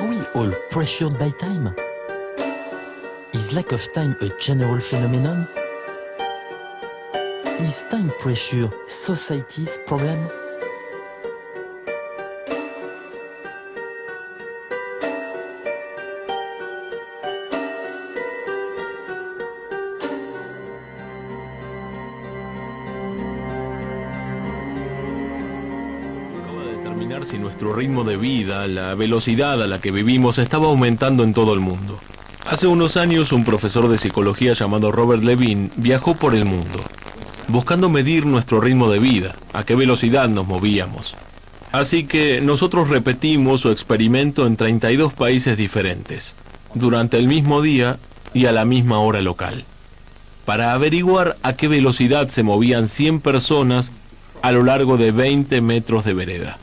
we all pressured by time? Is lack of time a general phenomenon? Is time pressure society's problem? Si nuestro ritmo de vida, la velocidad a la que vivimos, estaba aumentando en todo el mundo. Hace unos años, un profesor de psicología llamado Robert Levine viajó por el mundo, buscando medir nuestro ritmo de vida, a qué velocidad nos movíamos. Así que nosotros repetimos su experimento en 32 países diferentes, durante el mismo día y a la misma hora local, para averiguar a qué velocidad se movían 100 personas a lo largo de 20 metros de vereda.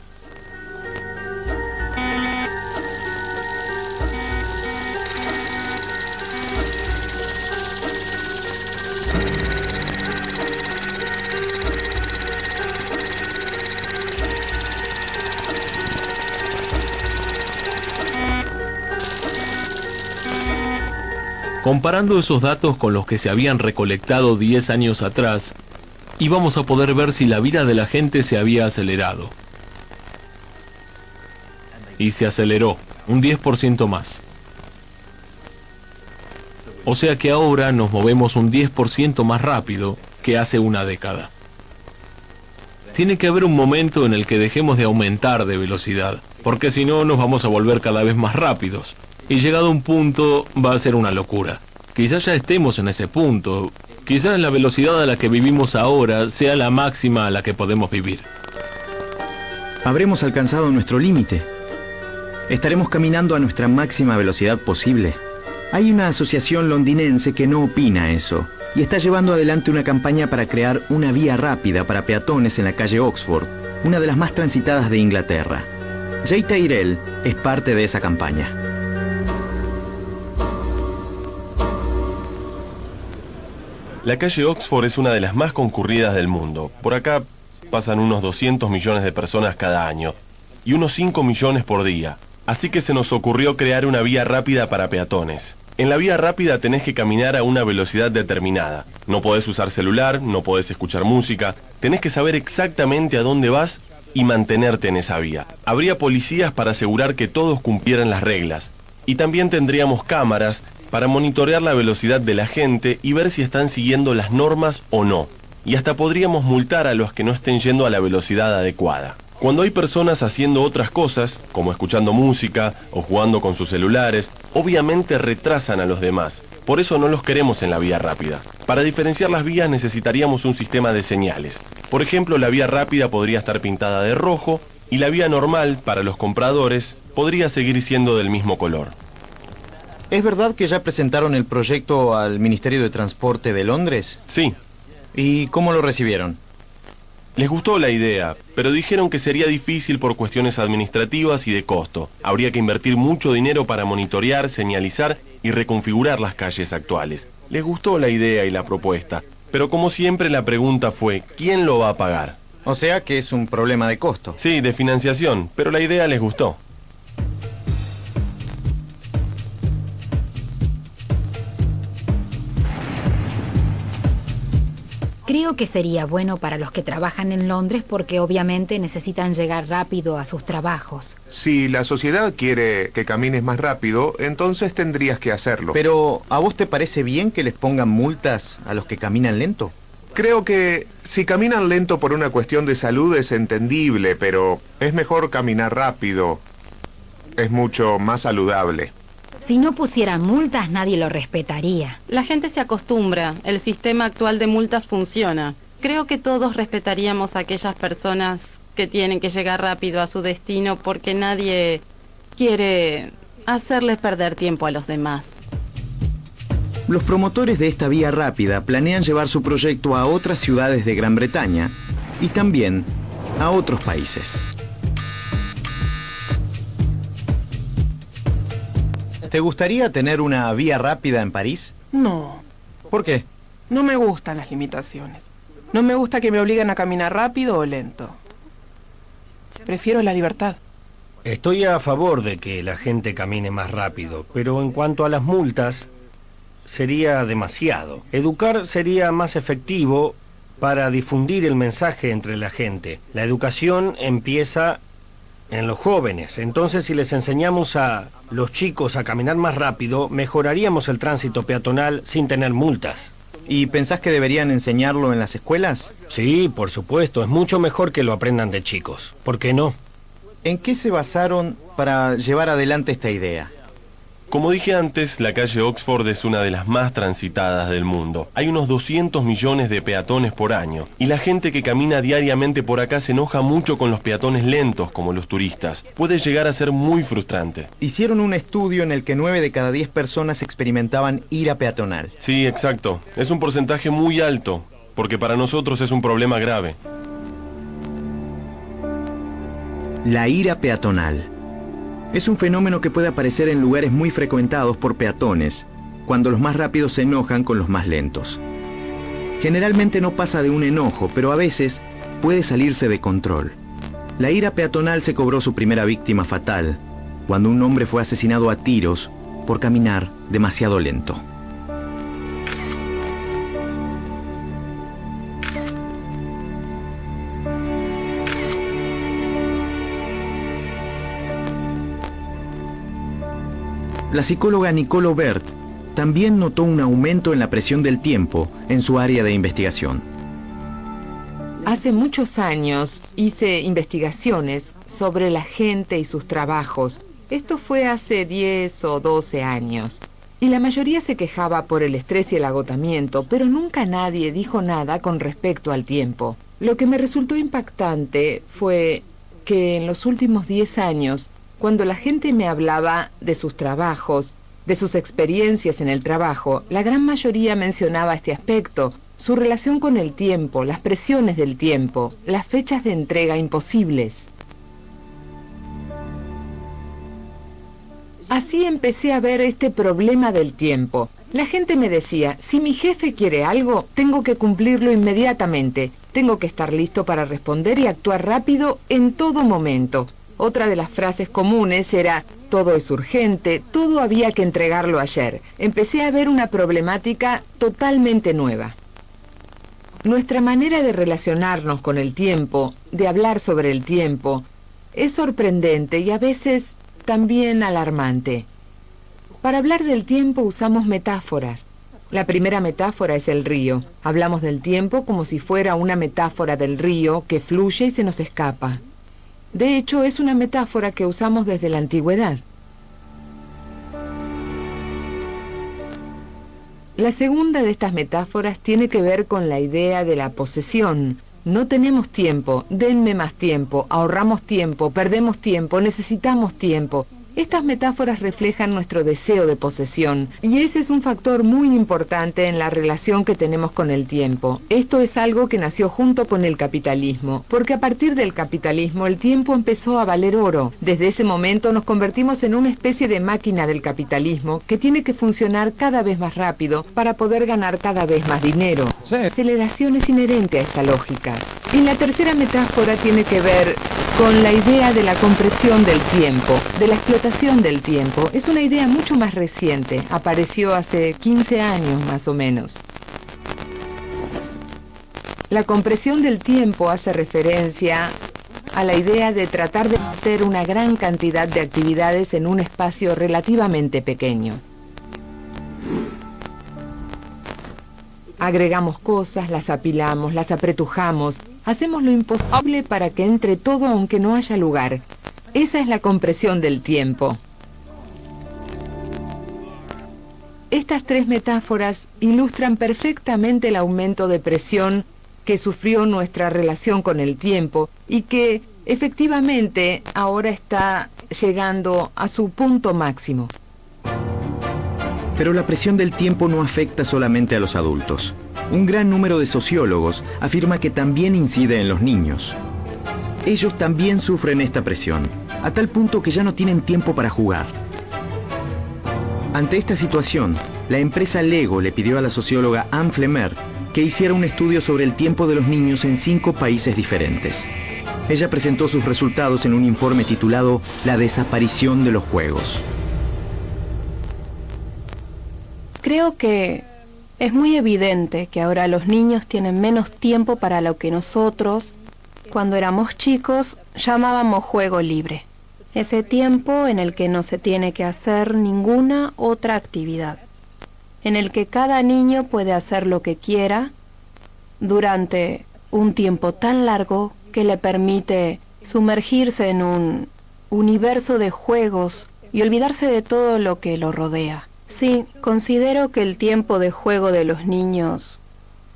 Comparando esos datos con los que se habían recolectado 10 años atrás, íbamos a poder ver si la vida de la gente se había acelerado. Y se aceleró, un 10% más. O sea que ahora nos movemos un 10% más rápido que hace una década. Tiene que haber un momento en el que dejemos de aumentar de velocidad, porque si no nos vamos a volver cada vez más rápidos. Y llegado a un punto va a ser una locura. Quizás ya estemos en ese punto. Quizás la velocidad a la que vivimos ahora sea la máxima a la que podemos vivir. Habremos alcanzado nuestro límite. Estaremos caminando a nuestra máxima velocidad posible. Hay una asociación londinense que no opina eso y está llevando adelante una campaña para crear una vía rápida para peatones en la calle Oxford, una de las más transitadas de Inglaterra. Jay Tyrell es parte de esa campaña. La calle Oxford es una de las más concurridas del mundo. Por acá pasan unos 200 millones de personas cada año y unos 5 millones por día. Así que se nos ocurrió crear una vía rápida para peatones. En la vía rápida tenés que caminar a una velocidad determinada. No podés usar celular, no podés escuchar música. Tenés que saber exactamente a dónde vas y mantenerte en esa vía. Habría policías para asegurar que todos cumplieran las reglas. Y también tendríamos cámaras para monitorear la velocidad de la gente y ver si están siguiendo las normas o no. Y hasta podríamos multar a los que no estén yendo a la velocidad adecuada. Cuando hay personas haciendo otras cosas, como escuchando música o jugando con sus celulares, obviamente retrasan a los demás. Por eso no los queremos en la vía rápida. Para diferenciar las vías necesitaríamos un sistema de señales. Por ejemplo, la vía rápida podría estar pintada de rojo y la vía normal, para los compradores, podría seguir siendo del mismo color. ¿Es verdad que ya presentaron el proyecto al Ministerio de Transporte de Londres? Sí. ¿Y cómo lo recibieron? Les gustó la idea, pero dijeron que sería difícil por cuestiones administrativas y de costo. Habría que invertir mucho dinero para monitorear, señalizar y reconfigurar las calles actuales. Les gustó la idea y la propuesta, pero como siempre la pregunta fue, ¿quién lo va a pagar? O sea que es un problema de costo. Sí, de financiación, pero la idea les gustó. Creo que sería bueno para los que trabajan en Londres porque obviamente necesitan llegar rápido a sus trabajos. Si la sociedad quiere que camines más rápido, entonces tendrías que hacerlo. Pero, ¿a vos te parece bien que les pongan multas a los que caminan lento? Creo que si caminan lento por una cuestión de salud es entendible, pero es mejor caminar rápido. Es mucho más saludable. Si no pusieran multas, nadie lo respetaría. La gente se acostumbra. El sistema actual de multas funciona. Creo que todos respetaríamos a aquellas personas que tienen que llegar rápido a su destino porque nadie quiere hacerles perder tiempo a los demás. Los promotores de esta vía rápida planean llevar su proyecto a otras ciudades de Gran Bretaña y también a otros países. ¿Te gustaría tener una vía rápida en París? No, ¿Por qué? no me gustan las limitaciones. No me gusta que me obliguen a caminar rápido o lento. Prefiero la libertad. Estoy a favor de que la gente camine más rápido, pero en cuanto a las multas, sería demasiado. Educar sería más efectivo para difundir el mensaje entre la gente. La educación empieza en los jóvenes, entonces si les enseñamos a los chicos a caminar más rápido, mejoraríamos el tránsito peatonal sin tener multas. ¿Y pensás que deberían enseñarlo en las escuelas? Sí, por supuesto, es mucho mejor que lo aprendan de chicos. ¿Por qué no? ¿En qué se basaron para llevar adelante esta idea? Como dije antes, la calle Oxford es una de las más transitadas del mundo. Hay unos 200 millones de peatones por año, y la gente que camina diariamente por acá se enoja mucho con los peatones lentos, como los turistas. Puede llegar a ser muy frustrante. Hicieron un estudio en el que 9 de cada 10 personas experimentaban ira peatonal. Sí, exacto. Es un porcentaje muy alto, porque para nosotros es un problema grave. La ira peatonal es un fenómeno que puede aparecer en lugares muy frecuentados por peatones, cuando los más rápidos se enojan con los más lentos. Generalmente no pasa de un enojo, pero a veces puede salirse de control. La ira peatonal se cobró su primera víctima fatal, cuando un hombre fue asesinado a tiros por caminar demasiado lento. La psicóloga Nicole Aubert también notó un aumento en la presión del tiempo en su área de investigación. Hace muchos años hice investigaciones sobre la gente y sus trabajos. Esto fue hace 10 o 12 años. Y la mayoría se quejaba por el estrés y el agotamiento, pero nunca nadie dijo nada con respecto al tiempo. Lo que me resultó impactante fue que en los últimos 10 años, cuando la gente me hablaba de sus trabajos, de sus experiencias en el trabajo, la gran mayoría mencionaba este aspecto, su relación con el tiempo, las presiones del tiempo, las fechas de entrega imposibles. Así empecé a ver este problema del tiempo. La gente me decía, si mi jefe quiere algo, tengo que cumplirlo inmediatamente. Tengo que estar listo para responder y actuar rápido en todo momento. Otra de las frases comunes era, todo es urgente, todo había que entregarlo ayer. Empecé a ver una problemática totalmente nueva. Nuestra manera de relacionarnos con el tiempo, de hablar sobre el tiempo, es sorprendente y a veces también alarmante. Para hablar del tiempo usamos metáforas. La primera metáfora es el río. Hablamos del tiempo como si fuera una metáfora del río que fluye y se nos escapa. De hecho, es una metáfora que usamos desde la antigüedad. La segunda de estas metáforas tiene que ver con la idea de la posesión. No tenemos tiempo, denme más tiempo, ahorramos tiempo, perdemos tiempo, necesitamos tiempo. Estas metáforas reflejan nuestro deseo de posesión, y ese es un factor muy importante en la relación que tenemos con el tiempo. Esto es algo que nació junto con el capitalismo, porque a partir del capitalismo el tiempo empezó a valer oro. Desde ese momento nos convertimos en una especie de máquina del capitalismo que tiene que funcionar cada vez más rápido para poder ganar cada vez más dinero. Sí. La aceleración es inherente a esta lógica. Y la tercera metáfora tiene que ver con la idea de la compresión del tiempo, de la explotación del tiempo. Es una idea mucho más reciente, apareció hace 15 años más o menos. La compresión del tiempo hace referencia a la idea de tratar de hacer una gran cantidad de actividades en un espacio relativamente pequeño. Agregamos cosas, las apilamos, las apretujamos, hacemos lo imposible para que entre todo aunque no haya lugar. Esa es la compresión del tiempo. Estas tres metáforas ilustran perfectamente el aumento de presión que sufrió nuestra relación con el tiempo y que efectivamente ahora está llegando a su punto máximo. Pero la presión del tiempo no afecta solamente a los adultos. Un gran número de sociólogos afirma que también incide en los niños. Ellos también sufren esta presión, a tal punto que ya no tienen tiempo para jugar. Ante esta situación, la empresa Lego le pidió a la socióloga Anne Flemmer que hiciera un estudio sobre el tiempo de los niños en 5 países diferentes. Ella presentó sus resultados en un informe titulado La desaparición de los juegos. Creo que es muy evidente que ahora los niños tienen menos tiempo para lo que nosotros, cuando éramos chicos, llamábamos juego libre. Ese tiempo en el que no se tiene que hacer ninguna otra actividad, en el que cada niño puede hacer lo que quiera durante un tiempo tan largo que le permite sumergirse en un universo de juegos y olvidarse de todo lo que lo rodea. Sí, considero que el tiempo de juego de los niños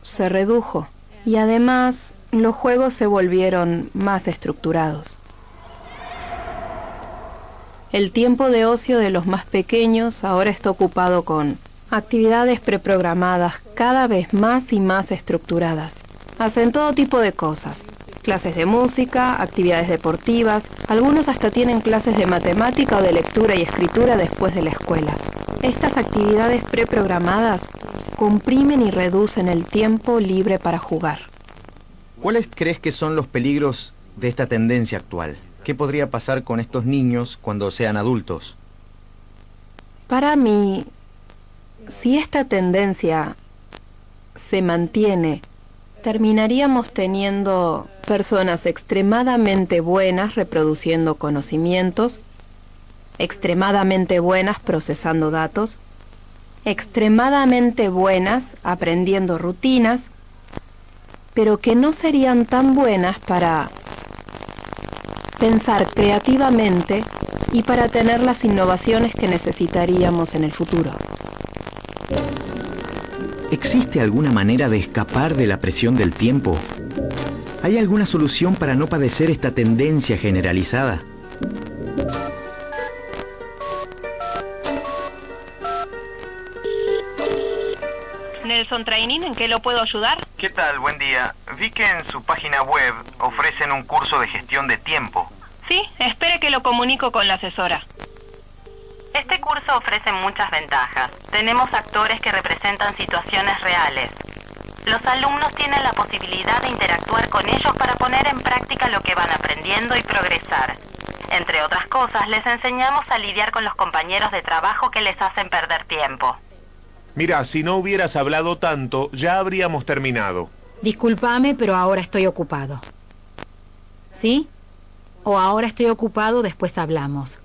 se redujo y además los juegos se volvieron más estructurados. El tiempo de ocio de los más pequeños ahora está ocupado con actividades preprogramadas cada vez más y más estructuradas. Hacen todo tipo de cosas. Clases de música, actividades deportivas, algunos hasta tienen clases de matemática o de lectura y escritura después de la escuela. Estas actividades preprogramadas comprimen y reducen el tiempo libre para jugar. ¿Cuáles crees que son los peligros de esta tendencia actual? ¿Qué podría pasar con estos niños cuando sean adultos? Para mí, si esta tendencia se mantiene, terminaríamos teniendo personas extremadamente buenas reproduciendo conocimientos, extremadamente buenas procesando datos, extremadamente buenas aprendiendo rutinas, pero que no serían tan buenas para pensar creativamente y para tener las innovaciones que necesitaríamos en el futuro. ¿Existe alguna manera de escapar de la presión del tiempo? ¿Hay alguna solución para no padecer esta tendencia generalizada? Nelson Training, ¿en qué lo puedo ayudar? ¿Qué tal? Buen día. Vi que en su página web ofrecen un curso de gestión de tiempo. Sí, espere que lo comunico con la asesora. Este curso ofrece muchas ventajas. Tenemos actores que representan situaciones reales. Los alumnos tienen la posibilidad de interactuar con ellos para poner en práctica lo que van aprendiendo y progresar. Entre otras cosas, les enseñamos a lidiar con los compañeros de trabajo que les hacen perder tiempo. Mira, si no hubieras hablado tanto, ya habríamos terminado. Discúlpame, pero ahora estoy ocupado. ¿Sí? O ahora estoy ocupado, después hablamos.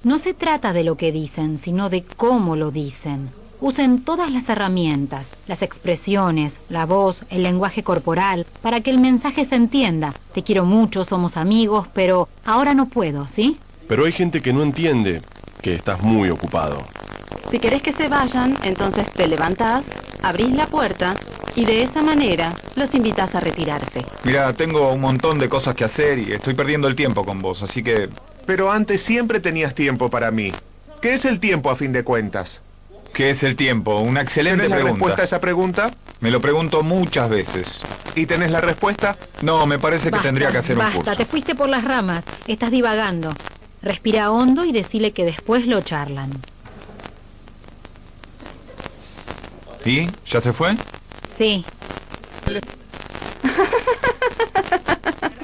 No se trata de lo que dicen, sino de cómo lo dicen. Usen todas las herramientas, las expresiones, la voz, el lenguaje corporal, para que el mensaje se entienda. Te quiero mucho, somos amigos, pero ahora no puedo, ¿sí? Pero hay gente que no entiende que estás muy ocupado. Si querés que se vayan, entonces te levantás, abrís la puerta y de esa manera los invitás a retirarse. Mira, tengo un montón de cosas que hacer y estoy perdiendo el tiempo con vos, así que... Pero antes siempre tenías tiempo para mí. ¿Qué es el tiempo a fin de cuentas? ¿Qué es el tiempo? Una excelente pregunta. ¿Tenés la respuesta pregunta. a esa pregunta? Me lo pregunto muchas veces. ¿Y tenés la respuesta? No, me parece que tendría que hacer un Basta, curso. te fuiste por las ramas. Estás divagando. Respira hondo y decile que después lo charlan. ¿Y? ¿Ya se fue? Sí.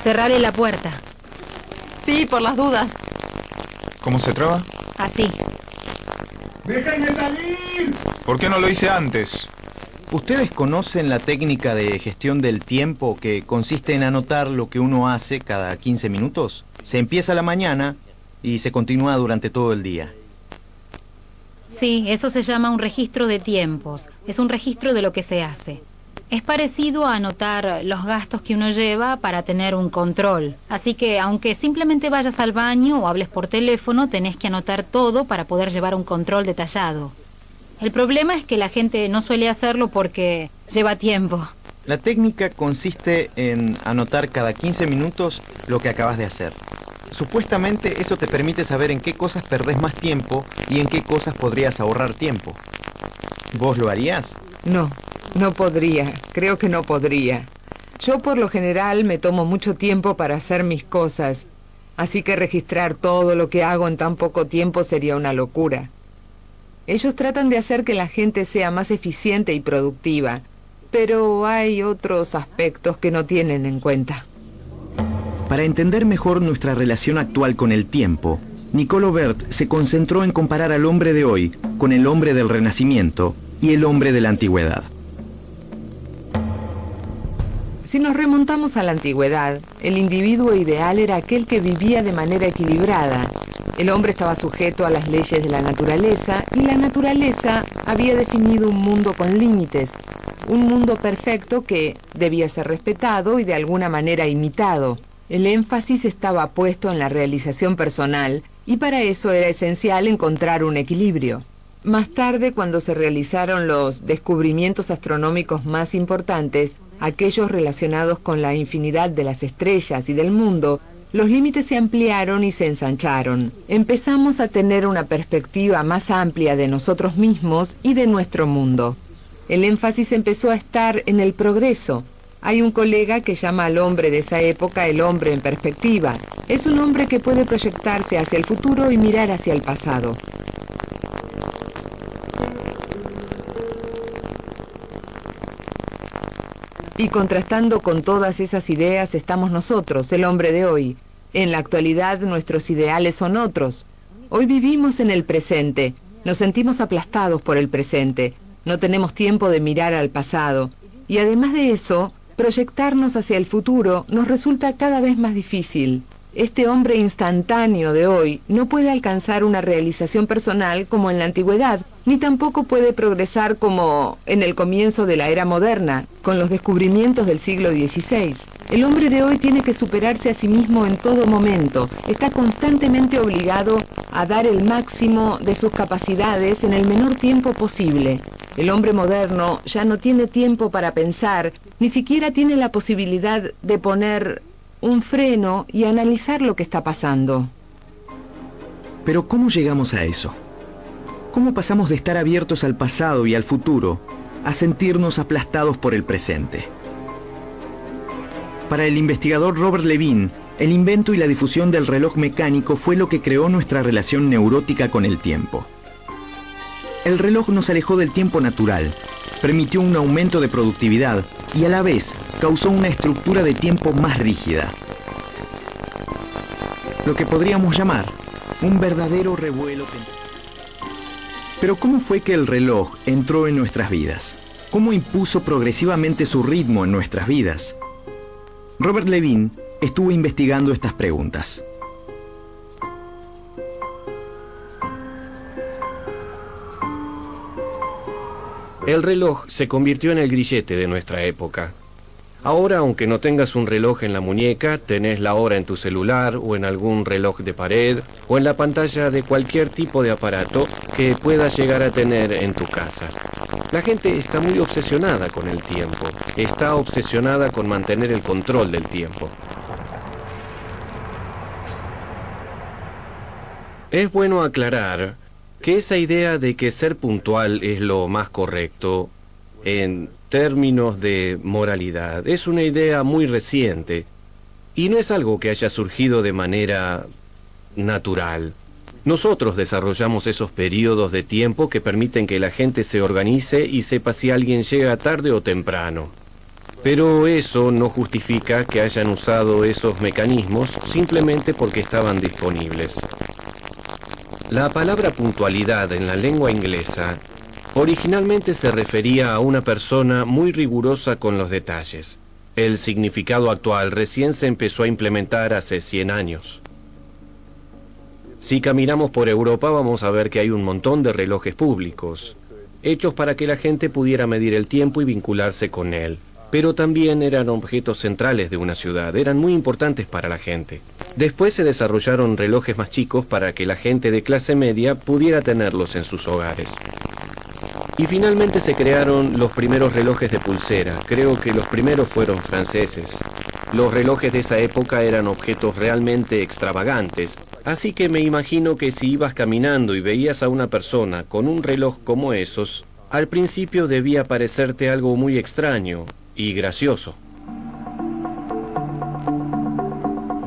Cerrale la puerta. Sí, por las dudas. ¿Cómo se traba? Así. ¡Déjenme salir! ¿Por qué no lo hice antes? ¿Ustedes conocen la técnica de gestión del tiempo que consiste en anotar lo que uno hace cada 15 minutos? Se empieza a la mañana y se continúa durante todo el día. Sí, eso se llama un registro de tiempos. Es un registro de lo que se hace. Es parecido a anotar los gastos que uno lleva para tener un control. Así que, aunque simplemente vayas al baño o hables por teléfono, tenés que anotar todo para poder llevar un control detallado. El problema es que la gente no suele hacerlo porque lleva tiempo. La técnica consiste en anotar cada 15 minutos lo que acabas de hacer. Supuestamente eso te permite saber en qué cosas perdés más tiempo y en qué cosas podrías ahorrar tiempo. ¿Vos lo harías? No, no podría. Creo que no podría. Yo por lo general me tomo mucho tiempo para hacer mis cosas, así que registrar todo lo que hago en tan poco tiempo sería una locura. Ellos tratan de hacer que la gente sea más eficiente y productiva, pero hay otros aspectos que no tienen en cuenta. Para entender mejor nuestra relación actual con el tiempo, Nicole Aubert se concentró en comparar al hombre de hoy con el hombre del Renacimiento y el hombre de la Antigüedad. Si nos remontamos a la antigüedad, el individuo ideal era aquel que vivía de manera equilibrada. El hombre estaba sujeto a las leyes de la naturaleza y la naturaleza había definido un mundo con límites, un mundo perfecto que debía ser respetado y de alguna manera imitado. El énfasis estaba puesto en la realización personal y para eso era esencial encontrar un equilibrio. Más tarde, cuando se realizaron los descubrimientos astronómicos más importantes, aquellos relacionados con la infinidad de las estrellas y del mundo, los límites se ampliaron y se ensancharon. Empezamos a tener una perspectiva más amplia de nosotros mismos y de nuestro mundo. El énfasis empezó a estar en el progreso. Hay un colega que llama al hombre de esa época el hombre en perspectiva. Es un hombre que puede proyectarse hacia el futuro y mirar hacia el pasado. Y contrastando con todas esas ideas estamos nosotros, el hombre de hoy. En la actualidad nuestros ideales son otros. Hoy vivimos en el presente, nos sentimos aplastados por el presente, no tenemos tiempo de mirar al pasado. Y además de eso, proyectarnos hacia el futuro nos resulta cada vez más difícil. Este hombre instantáneo de hoy no puede alcanzar una realización personal como en la antigüedad, ni tampoco puede progresar como en el comienzo de la era moderna, con los descubrimientos del siglo XVI. El hombre de hoy tiene que superarse a sí mismo en todo momento, está constantemente obligado a dar el máximo de sus capacidades en el menor tiempo posible. El hombre moderno ya no tiene tiempo para pensar, ni siquiera tiene la posibilidad de poner un freno y analizar lo que está pasando. Pero ¿cómo llegamos a eso? ¿Cómo pasamos de estar abiertos al pasado y al futuro a sentirnos aplastados por el presente? Para el investigador Robert Levin, el invento y la difusión del reloj mecánico fue lo que creó nuestra relación neurótica con el tiempo. El reloj nos alejó del tiempo natural, permitió un aumento de productividad y a la vez causó una estructura de tiempo más rígida. Lo que podríamos llamar un verdadero revuelo temporal. Pero ¿cómo fue que el reloj entró en nuestras vidas? ¿Cómo impuso progresivamente su ritmo en nuestras vidas? Robert Levin estuvo investigando estas preguntas. El reloj se convirtió en el grillete de nuestra época. Ahora, aunque no tengas un reloj en la muñeca, tenés la hora en tu celular o en algún reloj de pared o en la pantalla de cualquier tipo de aparato que puedas llegar a tener en tu casa. La gente está muy obsesionada con el tiempo, está obsesionada con mantener el control del tiempo. Es bueno aclarar que esa idea de que ser puntual es lo más correcto en términos de moralidad es una idea muy reciente y no es algo que haya surgido de manera natural. Nosotros desarrollamos esos periodos de tiempo que permiten que la gente se organice y sepa si alguien llega tarde o temprano. Pero eso no justifica que hayan usado esos mecanismos simplemente porque estaban disponibles. La palabra puntualidad en la lengua inglesa originalmente se refería a una persona muy rigurosa con los detalles. El significado actual recién se empezó a implementar hace 100 años. Si caminamos por Europa vamos a ver que hay un montón de relojes públicos, hechos para que la gente pudiera medir el tiempo y vincularse con él. Pero también eran objetos centrales de una ciudad, eran muy importantes para la gente. Después se desarrollaron relojes más chicos para que la gente de clase media pudiera tenerlos en sus hogares. Y finalmente se crearon los primeros relojes de pulsera, creo que los primeros fueron franceses. Los relojes de esa época eran objetos realmente extravagantes, así que me imagino que si ibas caminando y veías a una persona con un reloj como esos, al principio debía parecerte algo muy extraño y gracioso.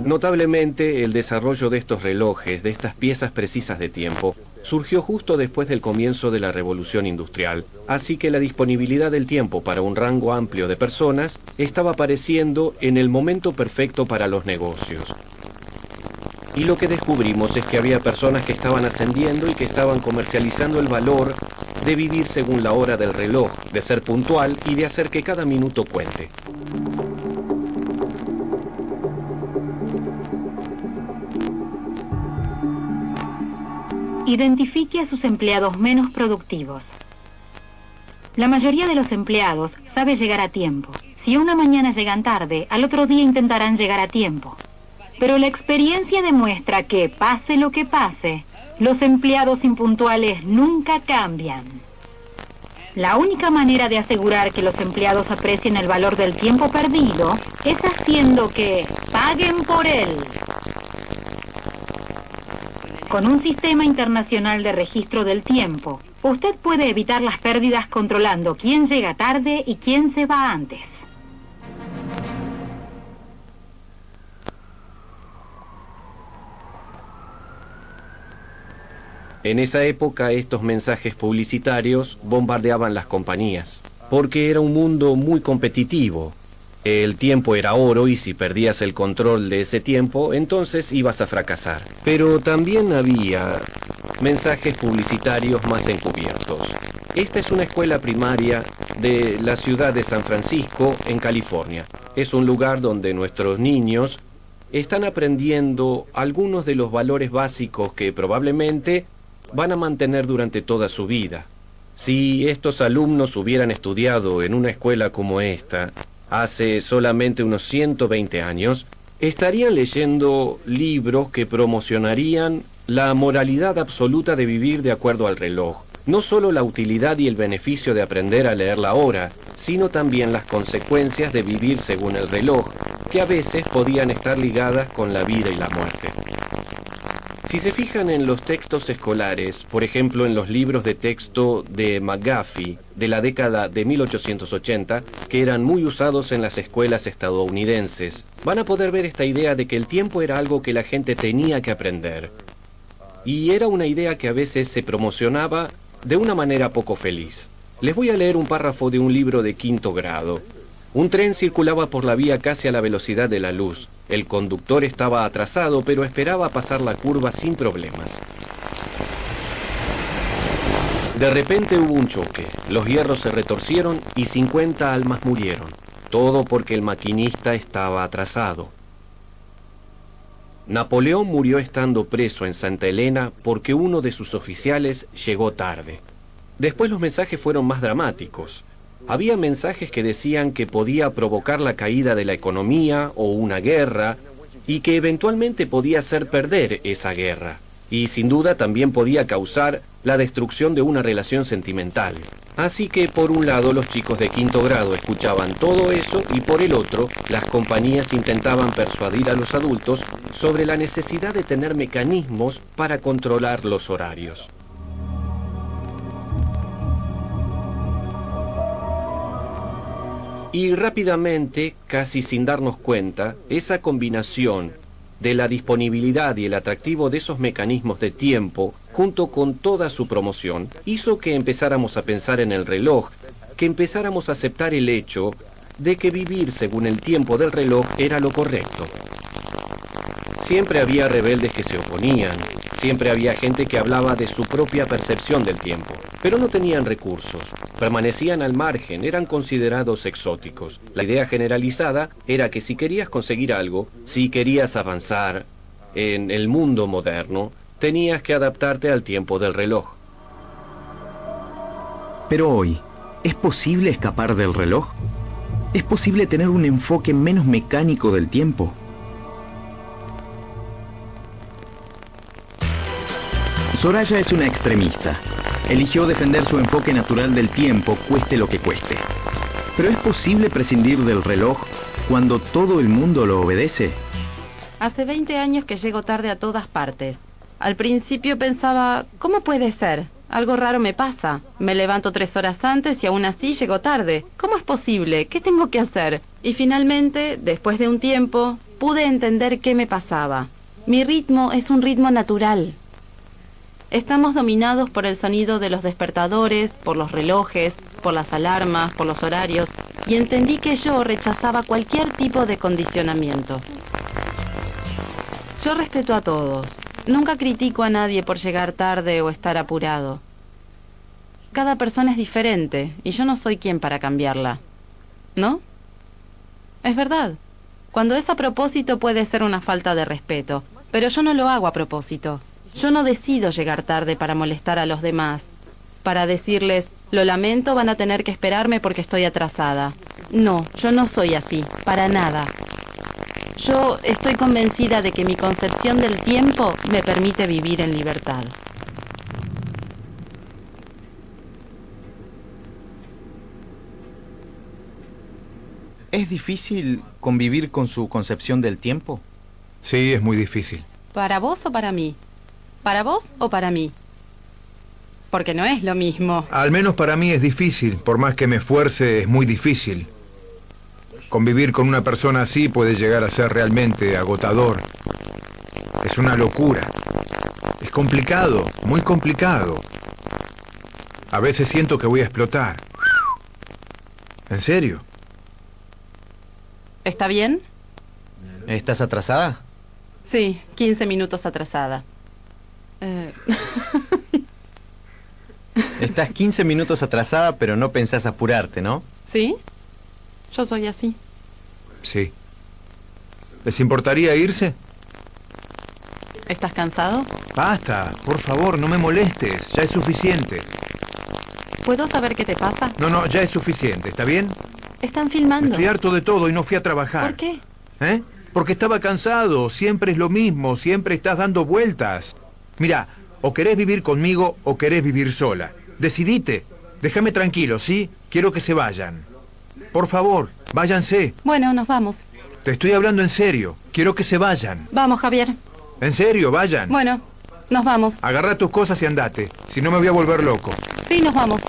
Notablemente, el desarrollo de estos relojes, de estas piezas precisas de tiempo, surgió justo después del comienzo de la Revolución Industrial, así que la disponibilidad del tiempo para un rango amplio de personas estaba apareciendo en el momento perfecto para los negocios. Y lo que descubrimos es que había personas que estaban ascendiendo y que estaban comercializando el valor de vivir según la hora del reloj, de ser puntual y de hacer que cada minuto cuente. Identifique a sus empleados menos productivos. La mayoría de los empleados sabe llegar a tiempo. Si una mañana llegan tarde, al otro día intentarán llegar a tiempo. Pero la experiencia demuestra que, pase lo que pase, los empleados impuntuales nunca cambian. La única manera de asegurar que los empleados aprecien el valor del tiempo perdido es haciendo que paguen por él. Con un sistema internacional de registro del tiempo, usted puede evitar las pérdidas controlando quién llega tarde y quién se va antes. En esa época, estos mensajes publicitarios bombardeaban las compañías, porque era un mundo muy competitivo. El tiempo era oro y si perdías el control de ese tiempo, entonces ibas a fracasar. Pero también había mensajes publicitarios más encubiertos. Esta es una escuela primaria de la ciudad de San Francisco, en California. Es un lugar donde nuestros niños están aprendiendo algunos de los valores básicos que probablemente van a mantener durante toda su vida. Si estos alumnos hubieran estudiado en una escuela como esta, hace solamente unos 120 años, estarían leyendo libros que promocionarían la moralidad absoluta de vivir de acuerdo al reloj. No solo la utilidad y el beneficio de aprender a leer la hora, sino también las consecuencias de vivir según el reloj, que a veces podían estar ligadas con la vida y la muerte. Si se fijan en los textos escolares, por ejemplo en los libros de texto de McGuffey de la década de 1880, que eran muy usados en las escuelas estadounidenses, van a poder ver esta idea de que el tiempo era algo que la gente tenía que aprender. Y era una idea que a veces se promocionaba de una manera poco feliz. Les voy a leer un párrafo de un libro de 5º grado. Un tren circulaba por la vía casi a la velocidad de la luz. El conductor estaba atrasado, pero esperaba pasar la curva sin problemas. De repente hubo un choque. Los hierros se retorcieron y 50 almas murieron. Todo porque el maquinista estaba atrasado. Napoleón murió estando preso en Santa Elena porque uno de sus oficiales llegó tarde. Después los mensajes fueron más dramáticos. Había mensajes que decían que podía provocar la caída de la economía o una guerra y que eventualmente podía hacer perder esa guerra. Y sin duda también podía causar la destrucción de una relación sentimental. Así que por un lado los chicos de 5º grado escuchaban todo eso y por el otro las compañías intentaban persuadir a los adultos sobre la necesidad de tener mecanismos para controlar los horarios. Y rápidamente, casi sin darnos cuenta, esa combinación de la disponibilidad y el atractivo de esos mecanismos de tiempo, junto con toda su promoción, hizo que empezáramos a pensar en el reloj, que empezáramos a aceptar el hecho de que vivir según el tiempo del reloj era lo correcto. Siempre había rebeldes que se oponían, siempre había gente que hablaba de su propia percepción del tiempo, pero no tenían recursos, permanecían al margen, eran considerados exóticos. La idea generalizada era que si querías conseguir algo, si querías avanzar en el mundo moderno, tenías que adaptarte al tiempo del reloj. Pero hoy, ¿es posible escapar del reloj? ¿Es posible tener un enfoque menos mecánico del tiempo? Soraya es una extremista. Eligió defender su enfoque natural del tiempo, cueste lo que cueste. ¿Pero es posible prescindir del reloj cuando todo el mundo lo obedece? Hace 20 años que llego tarde a todas partes. Al principio pensaba, ¿cómo puede ser? Algo raro me pasa. Me levanto 3 horas antes y aún así llego tarde. ¿Cómo es posible? ¿Qué tengo que hacer? Y finalmente, después de un tiempo, pude entender qué me pasaba. Mi ritmo es un ritmo natural. Estamos dominados por el sonido de los despertadores, por los relojes, por las alarmas, por los horarios, y entendí que yo rechazaba cualquier tipo de condicionamiento. Yo respeto a todos. Nunca critico a nadie por llegar tarde o estar apurado. Cada persona es diferente y yo no soy quien para cambiarla. ¿No? Es verdad. Cuando es a propósito puede ser una falta de respeto, pero yo no lo hago a propósito. Yo no decido llegar tarde para molestar a los demás, para decirles, lo lamento, van a tener que esperarme porque estoy atrasada. No, yo no soy así, para nada. Yo estoy convencida de que mi concepción del tiempo me permite vivir en libertad. ¿Es difícil convivir con su concepción del tiempo? Sí, es muy difícil. ¿Para vos o para mí? ¿Para vos o para mí? Porque no es lo mismo. Al menos para mí es difícil, por más que me esfuerce, es muy difícil. Convivir con una persona así puede llegar a ser realmente agotador. Es una locura. Es complicado, muy complicado. A veces siento que voy a explotar. ¿En serio? ¿Está bien? ¿Estás atrasada? Sí, 15 minutos atrasada. Estás 15 minutos atrasada, pero no pensás apurarte, ¿no? ¿Sí? Yo soy así. Sí. ¿Les importaría irse? ¿Estás cansado? Basta, por favor, no me molestes. Ya es suficiente. ¿Puedo saber qué te pasa? No, ya es suficiente, ¿está bien? Están filmando. Estoy harto de todo y no fui a trabajar. ¿Por qué? ¿Eh? Porque estaba cansado. Siempre es lo mismo. Siempre estás dando vueltas. Mira, o querés vivir conmigo o querés vivir sola. Decidite. Déjame tranquilo, ¿sí? Quiero que se vayan. Por favor, váyanse. Bueno, nos vamos. Te estoy hablando en serio. Quiero que se vayan. Vamos, Javier. En serio, vayan. Bueno, nos vamos. Agarra tus cosas y andate. Si no me voy a volver loco. Sí, nos vamos.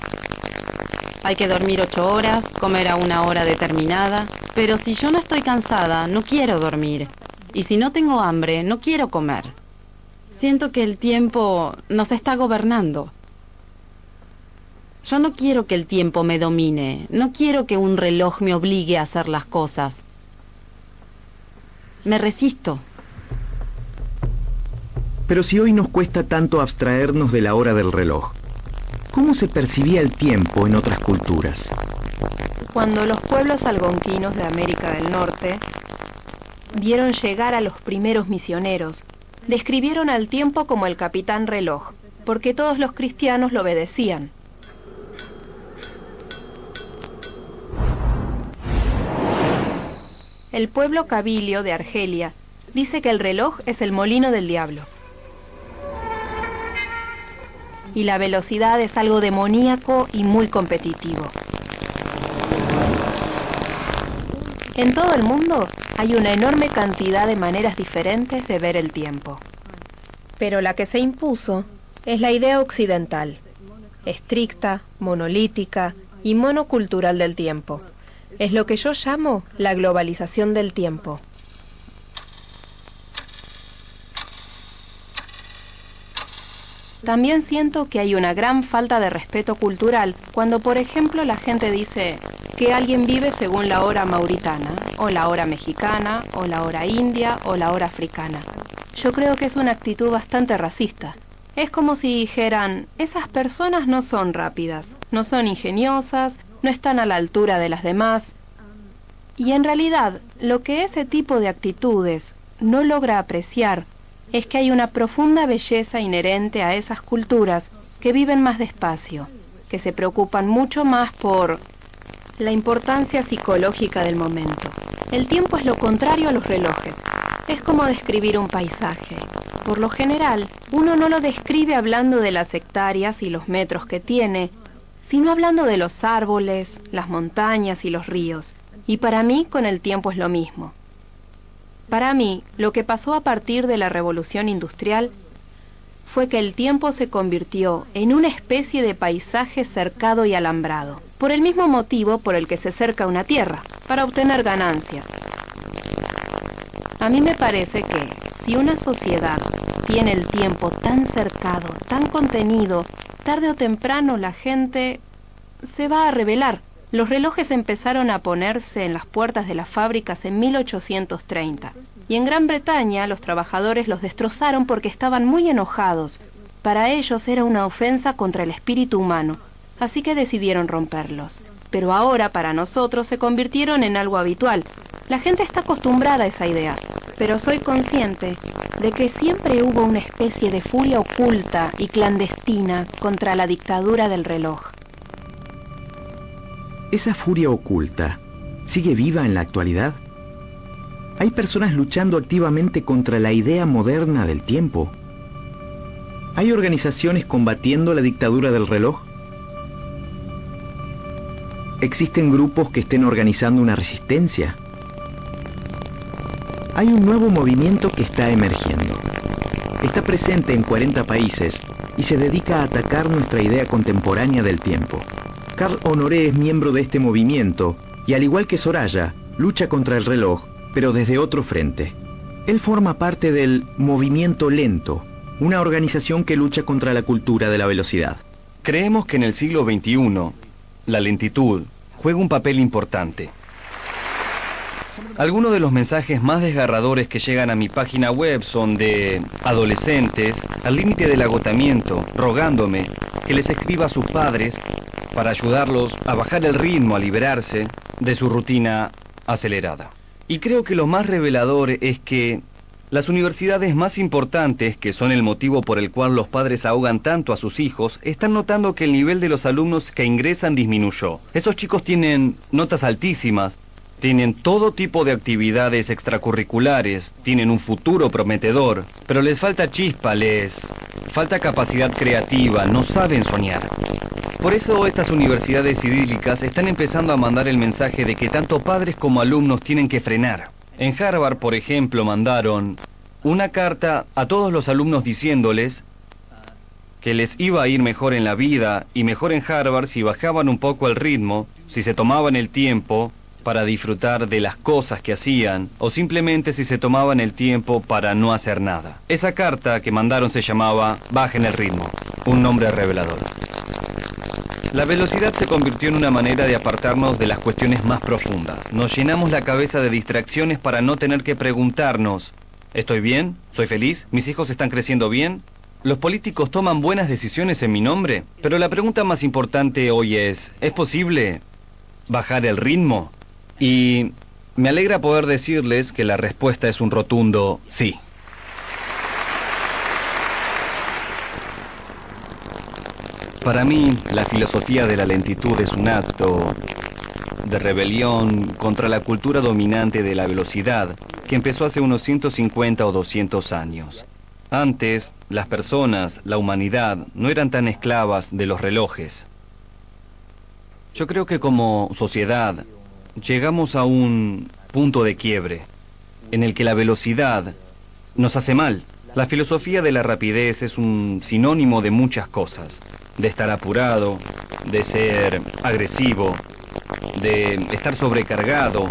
Hay que dormir 8 horas, comer a una hora determinada. Pero si yo no estoy cansada, no quiero dormir. Y si no tengo hambre, no quiero comer. Siento que el tiempo nos está gobernando. Yo no quiero que el tiempo me domine. No quiero que un reloj me obligue a hacer las cosas. Me resisto. Pero si hoy nos cuesta tanto abstraernos de la hora del reloj, ¿cómo se percibía el tiempo en otras culturas? Cuando los pueblos algonquinos de América del Norte vieron llegar a los primeros misioneros, describieron al tiempo como el capitán reloj, porque todos los cristianos lo obedecían. El pueblo cabilio de Argelia dice que el reloj es el molino del diablo. Y la velocidad es algo demoníaco y muy competitivo. En todo el mundo hay una enorme cantidad de maneras diferentes de ver el tiempo. Pero la que se impuso es la idea occidental, estricta, monolítica y monocultural del tiempo. Es lo que yo llamo la globalización del tiempo. También siento que hay una gran falta de respeto cultural cuando, por ejemplo, la gente dice que alguien vive según la hora mauritana, o la hora mexicana, o la hora india, o la hora africana. Yo creo que es una actitud bastante racista. Es como si dijeran, esas personas no son rápidas, no son ingeniosas, no están a la altura de las demás. Y en realidad, lo que ese tipo de actitudes no logra apreciar es que hay una profunda belleza inherente a esas culturas que viven más despacio, que se preocupan mucho más por la importancia psicológica del momento. El tiempo es lo contrario a los relojes. Es como describir un paisaje. Por lo general, uno no lo describe hablando de las hectáreas y los metros que tiene, sino hablando de los árboles, las montañas y los ríos. Y para mí, con el tiempo es lo mismo. Para mí, lo que pasó a partir de la Revolución Industrial fue que el tiempo se convirtió en una especie de paisaje cercado y alambrado, por el mismo motivo por el que se cerca una tierra, para obtener ganancias. A mí me parece que si una sociedad tiene el tiempo tan cercado, tan contenido, tarde o temprano la gente se va a rebelar. Los relojes empezaron a ponerse en las puertas de las fábricas en 1830 y en Gran Bretaña los trabajadores los destrozaron porque estaban muy enojados. Para ellos era una ofensa contra el espíritu humano, así que decidieron romperlos. Pero ahora para nosotros se convirtieron en algo habitual. La gente está acostumbrada a esa idea, pero soy consciente de que siempre hubo una especie de furia oculta y clandestina contra la dictadura del reloj. ¿Esa furia oculta sigue viva en la actualidad? ¿Hay personas luchando activamente contra la idea moderna del tiempo? ¿Hay organizaciones combatiendo la dictadura del reloj? ¿Existen grupos que estén organizando una resistencia? Hay un nuevo movimiento que está emergiendo. Está presente en 40 países y se dedica a atacar nuestra idea contemporánea del tiempo. Carl Honoré es miembro de este movimiento y, al igual que Soraya, lucha contra el reloj, pero desde otro frente. Él forma parte del Movimiento Lento, una organización que lucha contra la cultura de la velocidad. Creemos que en el siglo XXI, la lentitud juega un papel importante. Algunos de los mensajes más desgarradores que llegan a mi página web son de adolescentes al límite del agotamiento, rogándome que les escriba a sus padres para ayudarlos a bajar el ritmo, a liberarse de su rutina acelerada. Y creo que lo más revelador es que las universidades más importantes, que son el motivo por el cual los padres ahogan tanto a sus hijos, están notando que el nivel de los alumnos que ingresan disminuyó. Esos chicos tienen notas altísimas, tienen todo tipo de actividades extracurriculares, tienen un futuro prometedor, pero les falta chispa, les falta capacidad creativa, no saben soñar. Por eso estas universidades idílicas están empezando a mandar el mensaje de que tanto padres como alumnos tienen que frenar. En Harvard, por ejemplo, mandaron una carta a todos los alumnos diciéndoles que les iba a ir mejor en la vida y mejor en Harvard si bajaban un poco el ritmo, si se tomaban el tiempo para disfrutar de las cosas que hacían o simplemente si se tomaban el tiempo para no hacer nada. Esa carta que mandaron se llamaba Bajen el ritmo, un nombre revelador. La velocidad se convirtió en una manera de apartarnos de las cuestiones más profundas. Nos llenamos la cabeza de distracciones para no tener que preguntarnos: ¿estoy bien? ¿Soy feliz? ¿Mis hijos están creciendo bien? ¿Los políticos toman buenas decisiones en mi nombre? Pero la pregunta más importante hoy ¿es posible bajar el ritmo? Y me alegra poder decirles que la respuesta es un rotundo sí. Para mí, la filosofía de la lentitud es un acto de rebelión contra la cultura dominante de la velocidad que empezó hace unos 150 o 200 años. Antes, las personas, la humanidad, no eran tan esclavas de los relojes. Yo creo que como sociedad llegamos a un punto de quiebre en el que la velocidad nos hace mal. La filosofía de la rapidez es un sinónimo de muchas cosas. De estar apurado, de ser agresivo, de estar sobrecargado,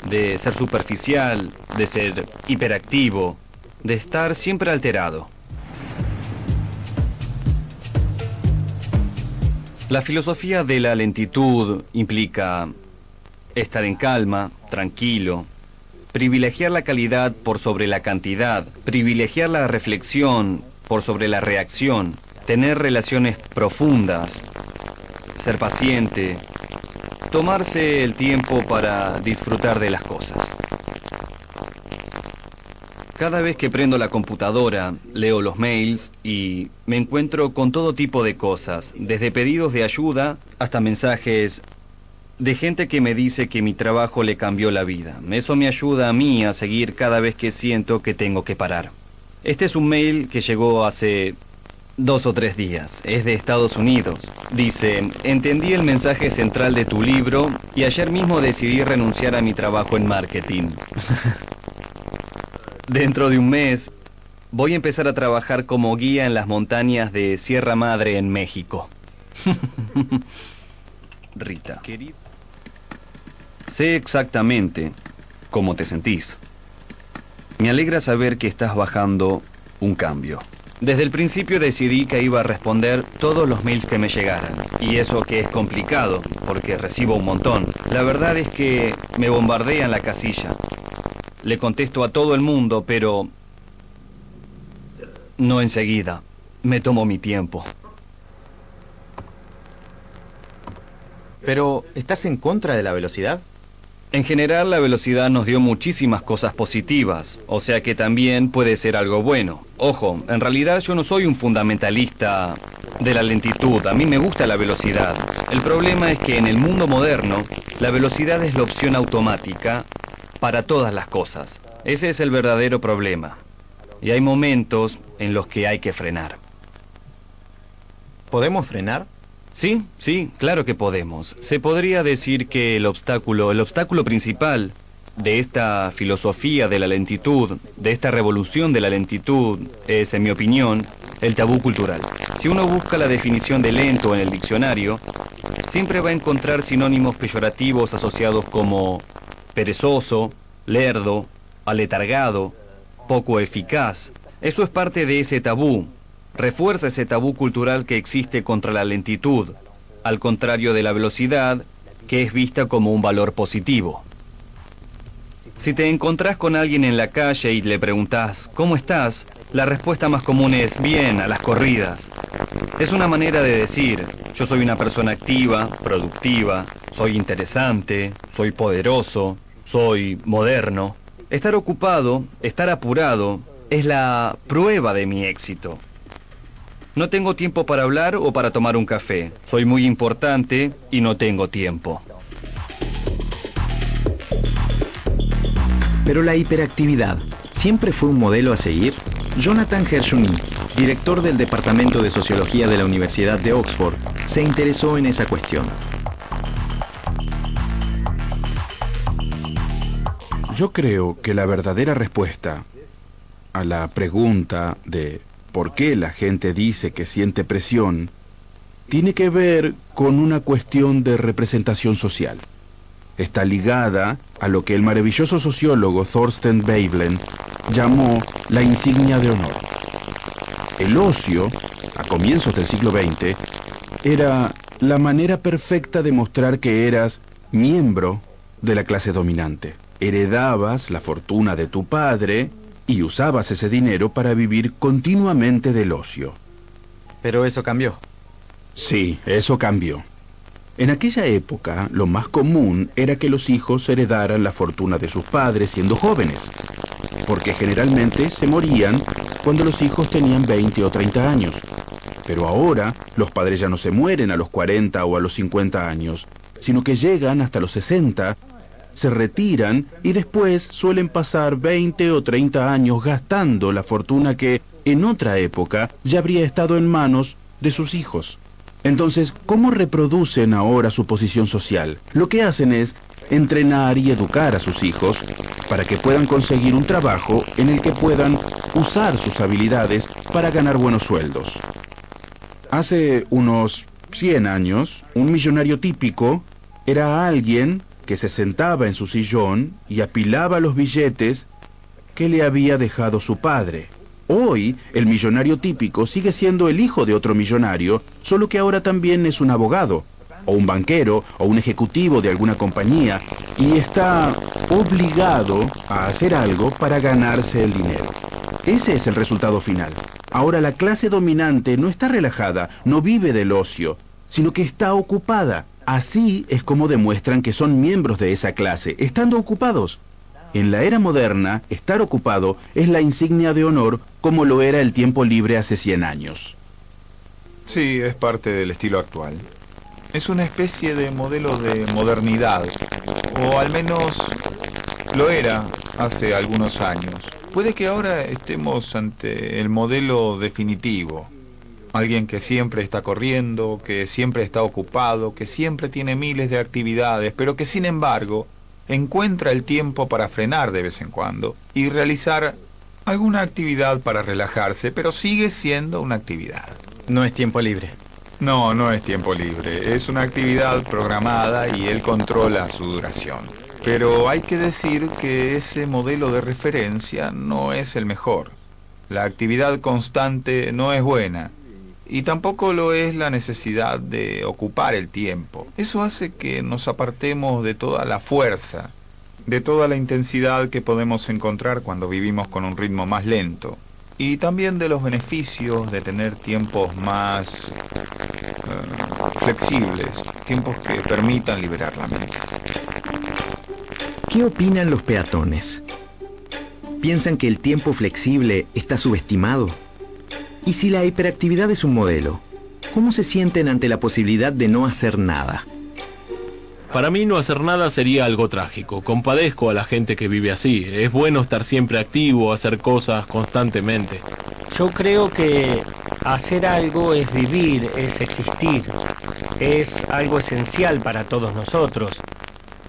de ser superficial, de ser hiperactivo, de estar siempre alterado. La filosofía de la lentitud implica estar en calma, tranquilo, privilegiar la calidad por sobre la cantidad, privilegiar la reflexión por sobre la reacción, tener relaciones profundas, ser paciente, tomarse el tiempo para disfrutar de las cosas. Cada vez que prendo la computadora, leo los mails y me encuentro con todo tipo de cosas, desde pedidos de ayuda hasta mensajes de gente que me dice que mi trabajo le cambió la vida. Eso me ayuda a mí a seguir cada vez que siento que tengo que parar. Este es un mail que llegó hace 2 o 3 días. Es de Estados Unidos. Dice: entendí el mensaje central de tu libro y ayer mismo decidí renunciar a mi trabajo en marketing. Dentro de un mes voy a empezar a trabajar como guía en las montañas de Sierra Madre en México. Rita, sé exactamente cómo te sentís. Me alegra saber que estás bajando un cambio. Desde el principio decidí que iba a responder todos los mails que me llegaran. Y eso que es complicado, porque recibo un montón. La verdad es que me bombardean la casilla. Le contesto a todo el mundo, pero no enseguida. Me tomo mi tiempo. Pero, ¿estás en contra de la velocidad? En general, la velocidad nos dio muchísimas cosas positivas, o sea que también puede ser algo bueno. Ojo, en realidad yo no soy un fundamentalista de la lentitud, a mí me gusta la velocidad. El problema es que en el mundo moderno, la velocidad es la opción automática para todas las cosas. Ese es el verdadero problema. Y hay momentos en los que hay que frenar. ¿Podemos frenar? Sí, claro que podemos. Se podría decir que el obstáculo principal de esta filosofía de la lentitud, de esta revolución de la lentitud, es, en mi opinión, el tabú cultural. Si uno busca la definición de lento en el diccionario, siempre va a encontrar sinónimos peyorativos asociados como perezoso, lerdo, aletargado, poco eficaz. Eso es parte de ese tabú. Refuerza ese tabú cultural que existe contra la lentitud, al contrario de la velocidad, que es vista como un valor positivo. Si te encontrás con alguien en la calle y le preguntás ¿cómo estás?, la respuesta más común es bien, a las corridas. Es una manera de decir yo soy una persona activa, productiva, soy interesante, soy poderoso, soy moderno. Estar ocupado, estar apurado, es la prueba de mi éxito. No tengo tiempo para hablar o para tomar un café. Soy muy importante y no tengo tiempo. Pero la hiperactividad, ¿siempre fue un modelo a seguir? Jonathan Gershuny, director del Departamento de Sociología de la Universidad de Oxford, se interesó en esa cuestión. Yo creo que la verdadera respuesta a la pregunta de ¿por qué la gente dice que siente presión?, tiene que ver con una cuestión de representación social. Está ligada a lo que el maravilloso sociólogo Thorstein Veblen llamó la insignia de honor. El ocio, a comienzos del siglo XX, era la manera perfecta de mostrar que eras miembro de la clase dominante. Heredabas la fortuna de tu padre y usabas ese dinero para vivir continuamente del ocio. Pero eso cambió. Sí, eso cambió. En aquella época, lo más común era que los hijos heredaran la fortuna de sus padres siendo jóvenes, porque generalmente se morían cuando los hijos tenían 20 o 30 años. Pero ahora, los padres ya no se mueren a los 40 o a los 50 años, sino que llegan hasta los 60, se retiran y después suelen pasar 20 o 30 años gastando la fortuna que, en otra época, ya habría estado en manos de sus hijos. Entonces, ¿cómo reproducen ahora su posición social? Lo que hacen es entrenar y educar a sus hijos para que puedan conseguir un trabajo en el que puedan usar sus habilidades para ganar buenos sueldos. Hace unos 100 años, un millonario típico era alguien que se sentaba en su sillón y apilaba los billetes que le había dejado su padre. Hoy, el millonario típico sigue siendo el hijo de otro millonario, solo que ahora también es un abogado, o un banquero, o un ejecutivo de alguna compañía, y está obligado a hacer algo para ganarse el dinero. Ese es el resultado final. Ahora la clase dominante no está relajada, no vive del ocio, sino que está ocupada. Así es como demuestran que son miembros de esa clase, estando ocupados. En la era moderna, estar ocupado es la insignia de honor como lo era el tiempo libre hace 100 años. Sí, es parte del estilo actual. Es una especie de modelo de modernidad, o al menos lo era hace algunos años. Puede que ahora estemos ante el modelo definitivo. Alguien que siempre está corriendo, que siempre está ocupado, que siempre tiene miles de actividades, pero que sin embargo encuentra el tiempo para frenar de vez en cuando y realizar alguna actividad para relajarse, pero sigue siendo una actividad. No es tiempo libre. No, no es tiempo libre. Es una actividad programada y él controla su duración. Pero hay que decir que ese modelo de referencia no es el mejor. La actividad constante no es buena. Y tampoco lo es la necesidad de ocupar el tiempo. Eso hace que nos apartemos de toda la fuerza, de toda la intensidad que podemos encontrar cuando vivimos con un ritmo más lento. Y también de los beneficios de tener tiempos más flexibles, tiempos que permitan liberar la mente. ¿Qué opinan los peatones? ¿Piensan que el tiempo flexible está subestimado? Y si la hiperactividad es un modelo, ¿cómo se sienten ante la posibilidad de no hacer nada? Para mí no hacer nada sería algo trágico. Compadezco a la gente que vive así. Es bueno estar siempre activo, hacer cosas constantemente. Yo creo que hacer algo es vivir, es existir. Es algo esencial para todos nosotros.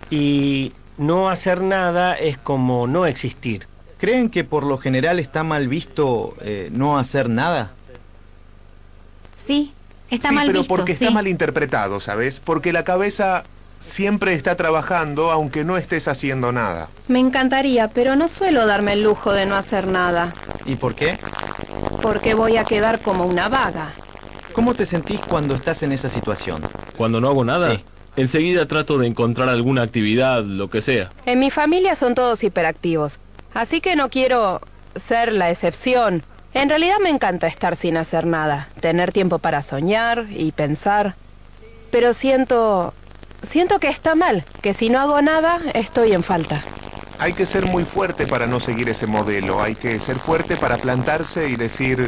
Y no hacer nada es como no existir. ¿Creen que por lo general está mal visto no hacer nada? Sí, está mal pero visto, porque sí. está mal interpretado, ¿sabes? Porque la cabeza siempre está trabajando aunque no estés haciendo nada. Me encantaría, pero no suelo darme el lujo de no hacer nada. ¿Y por qué? Porque voy a quedar como una vaga. ¿Cómo te sentís cuando estás en esa situación? ¿Cuando no hago nada? Sí. Enseguida trato de encontrar alguna actividad, lo que sea. En mi familia son todos hiperactivos, así que no quiero ser la excepción. En realidad me encanta estar sin hacer nada, tener tiempo para soñar y pensar. Pero siento que está mal, que si no hago nada, estoy en falta. Hay que ser muy fuerte para no seguir ese modelo. Hay que ser fuerte para plantarse y decir,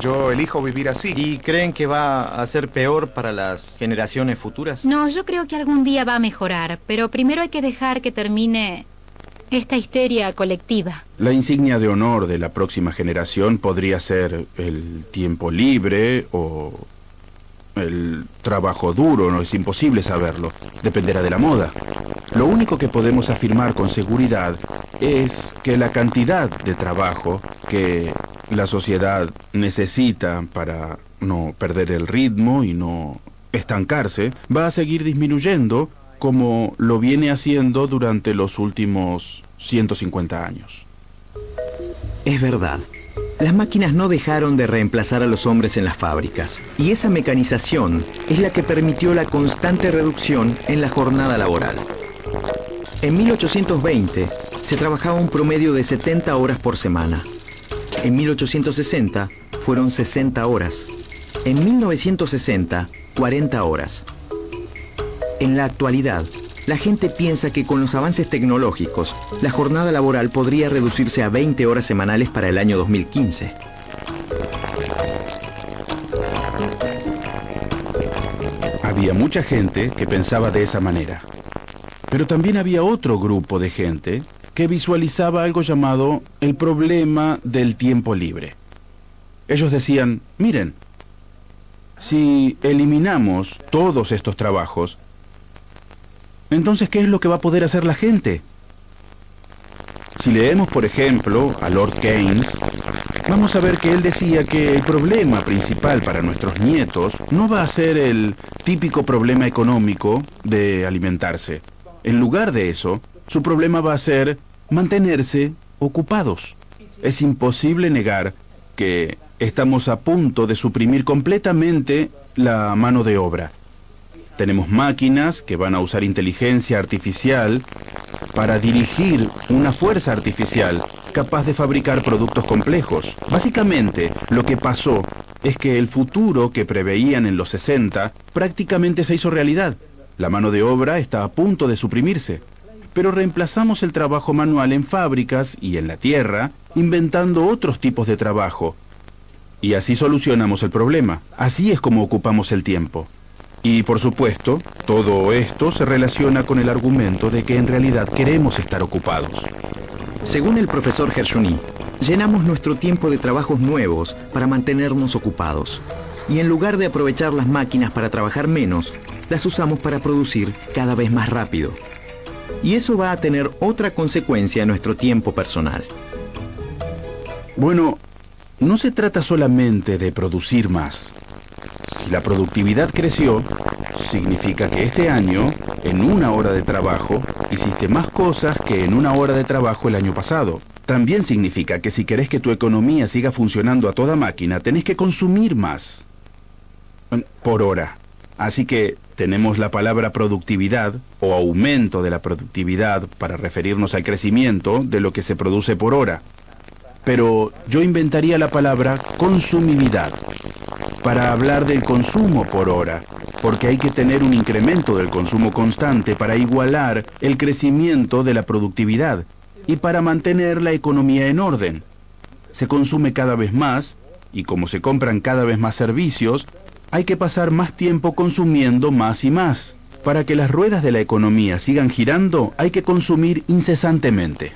yo elijo vivir así. ¿Y creen que va a ser peor para las generaciones futuras? No, yo creo que algún día va a mejorar, pero primero hay que dejar que termine esta histeria colectiva. La insignia de honor de la próxima generación podría ser el tiempo libre o el trabajo duro, no es imposible saberlo, dependerá de la moda. Lo único que podemos afirmar con seguridad es que la cantidad de trabajo que la sociedad necesita para no perder el ritmo y no estancarse va a seguir disminuyendo como lo viene haciendo durante los últimos 150 años. Es verdad. Las máquinas no dejaron de reemplazar a los hombres en las fábricas, y esa mecanización es la que permitió la constante reducción en la jornada laboral. En 1820 se trabajaba un promedio de 70 horas por semana. En 1860 fueron 60 horas. En 1960, 40 horas. En la actualidad, la gente piensa que con los avances tecnológicos, la jornada laboral podría reducirse a 20 horas semanales para el año 2015. Había mucha gente que pensaba de esa manera. Pero también había otro grupo de gente que visualizaba algo llamado el problema del tiempo libre. Ellos decían, miren, si eliminamos todos estos trabajos, entonces, ¿qué es lo que va a poder hacer la gente? Si leemos, por ejemplo, a Lord Keynes, vamos a ver que él decía que el problema principal para nuestros nietos no va a ser el típico problema económico de alimentarse. En lugar de eso, su problema va a ser mantenerse ocupados. Es imposible negar que estamos a punto de suprimir completamente la mano de obra. Tenemos máquinas que van a usar inteligencia artificial para dirigir una fuerza artificial capaz de fabricar productos complejos. Básicamente, lo que pasó es que el futuro que preveían en los 60 prácticamente se hizo realidad. La mano de obra está a punto de suprimirse. Pero reemplazamos el trabajo manual en fábricas y en la tierra, inventando otros tipos de trabajo. Y así solucionamos el problema. Así es como ocupamos el tiempo. Y por supuesto, todo esto se relaciona con el argumento de que en realidad queremos estar ocupados. Según el profesor Gershuny, llenamos nuestro tiempo de trabajos nuevos para mantenernos ocupados. Y en lugar de aprovechar las máquinas para trabajar menos, las usamos para producir cada vez más rápido. Y eso va a tener otra consecuencia en nuestro tiempo personal. Bueno, no se trata solamente de producir más. Si la productividad creció, significa que este año, en una hora de trabajo, hiciste más cosas que en una hora de trabajo el año pasado. También significa que si querés que tu economía siga funcionando a toda máquina, tenés que consumir más por hora. Así que tenemos la palabra productividad o aumento de la productividad para referirnos al crecimiento de lo que se produce por hora. Pero yo inventaría la palabra consumividad para hablar del consumo por hora, porque hay que tener un incremento del consumo constante para igualar el crecimiento de la productividad y para mantener la economía en orden. Se consume cada vez más y como se compran cada vez más servicios, hay que pasar más tiempo consumiendo más y más. Para que las ruedas de la economía sigan girando, hay que consumir incesantemente.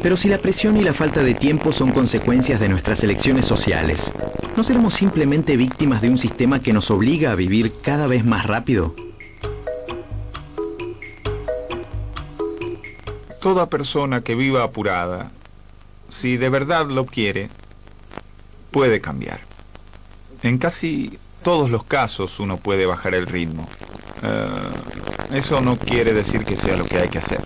Pero si la presión y la falta de tiempo son consecuencias de nuestras elecciones sociales, ¿no seremos simplemente víctimas de un sistema que nos obliga a vivir cada vez más rápido? Toda persona que viva apurada, si de verdad lo quiere, puede cambiar. En casi todos los casos uno puede bajar el ritmo. Eso no quiere decir que sea lo que hay que hacer.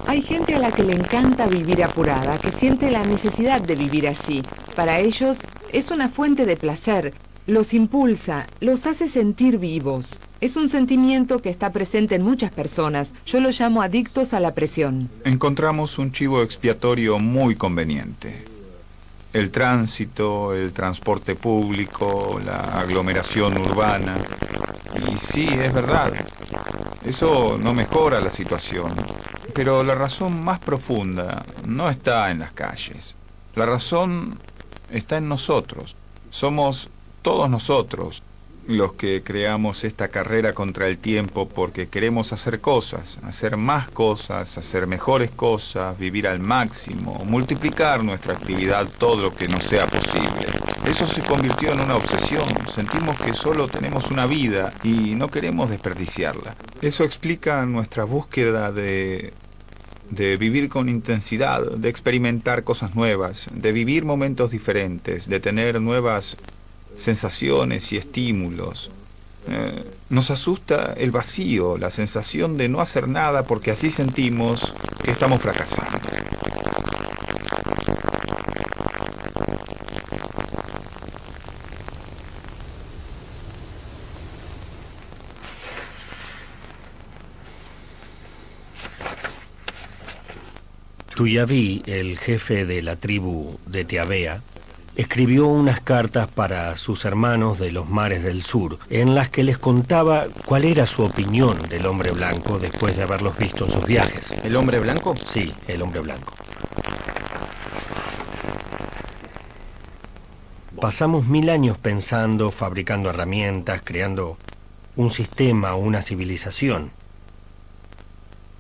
Hay gente a la que le encanta vivir apurada, que siente la necesidad de vivir así. Para ellos es una fuente de placer, los impulsa, los hace sentir vivos. Es un sentimiento que está presente en muchas personas. Yo lo llamo adictos a la presión. Encontramos un chivo expiatorio muy conveniente. El tránsito, el transporte público, la aglomeración urbana. Y sí, es verdad. Eso no mejora la situación. Pero la razón más profunda no está en las calles. La razón está en nosotros. Somos todos nosotros los que creamos esta carrera contra el tiempo porque queremos hacer cosas, hacer más cosas, hacer mejores cosas, vivir al máximo, multiplicar nuestra actividad todo lo que nos sea posible. Eso se convirtió en una obsesión. Sentimos que solo tenemos una vida y no queremos desperdiciarla. Eso explica nuestra búsqueda de vivir con intensidad, de experimentar cosas nuevas, de vivir momentos diferentes, de tener nuevas sensaciones y estímulos. Nos asusta el vacío, la sensación de no hacer nada porque así sentimos que estamos fracasando. Tuyaví, el jefe de la tribu de Teabea, escribió unas cartas para sus hermanos de los mares del sur, en las que les contaba cuál era su opinión del hombre blanco después de haberlos visto en sus viajes. ¿El hombre blanco? Sí, el hombre blanco. Pasamos 1000 años pensando, fabricando herramientas, creando un sistema, una civilización.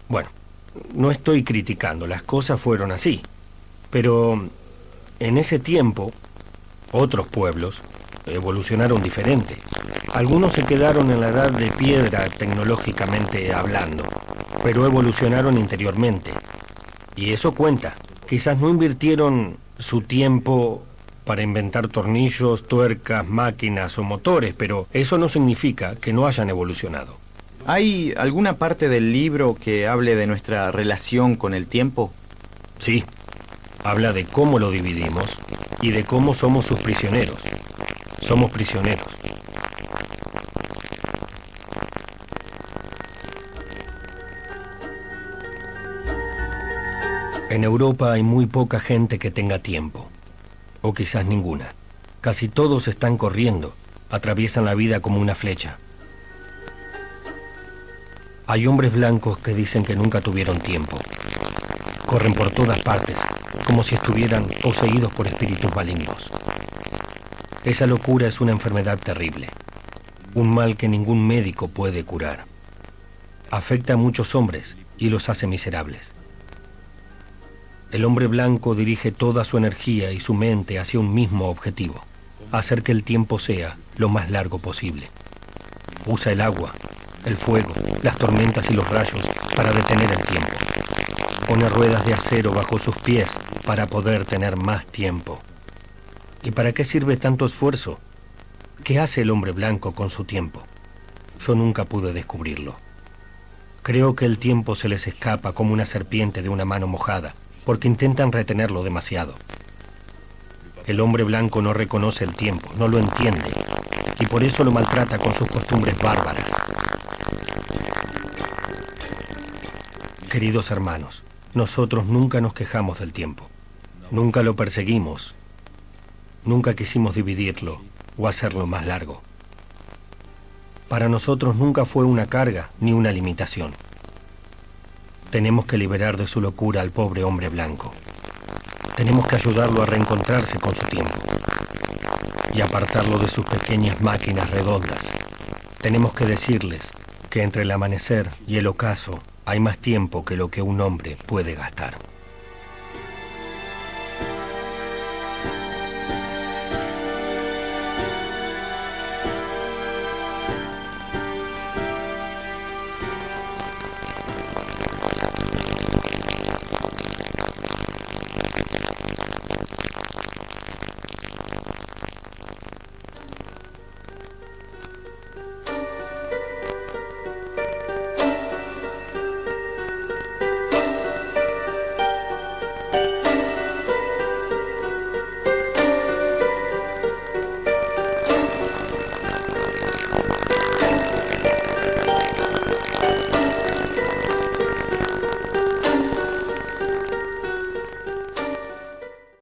Bueno, no estoy criticando, las cosas fueron así, pero en ese tiempo otros pueblos evolucionaron diferente. Algunos se quedaron en la edad de piedra tecnológicamente hablando, pero evolucionaron interiormente. Y eso cuenta. Quizás no invirtieron su tiempo para inventar tornillos, tuercas, máquinas o motores, pero eso no significa que no hayan evolucionado. ¿Hay alguna parte del libro que hable de nuestra relación con el tiempo? Sí. Habla de cómo lo dividimos y de cómo somos sus prisioneros. Somos prisioneros. En Europa hay muy poca gente que tenga tiempo, o quizás ninguna. Casi todos están corriendo, atraviesan la vida como una flecha. Hay hombres blancos que dicen que nunca tuvieron tiempo. Corren por todas partes, como si estuvieran poseídos por espíritus malignos. Esa locura es una enfermedad terrible, un mal que ningún médico puede curar. Afecta a muchos hombres y los hace miserables. El hombre blanco dirige toda su energía y su mente hacia un mismo objetivo, hacer que el tiempo sea lo más largo posible. Usa el agua, el fuego, las tormentas y los rayos para detener el tiempo. Pone ruedas de acero bajo sus pies para poder tener más tiempo. ¿Y para qué sirve tanto esfuerzo? ¿Qué hace el hombre blanco con su tiempo? Yo nunca pude descubrirlo. Creo que el tiempo se les escapa como una serpiente de una mano mojada, porque intentan retenerlo demasiado. El hombre blanco no reconoce el tiempo, no lo entiende, y por eso lo maltrata con sus costumbres bárbaras. Queridos hermanos, nosotros nunca nos quejamos del tiempo, nunca lo perseguimos, nunca quisimos dividirlo o hacerlo más largo. Para nosotros nunca fue una carga ni una limitación. Tenemos que liberar de su locura al pobre hombre blanco. Tenemos que ayudarlo a reencontrarse con su tiempo y apartarlo de sus pequeñas máquinas redondas. Tenemos que decirles que entre el amanecer y el ocaso hay más tiempo que lo que un hombre puede gastar.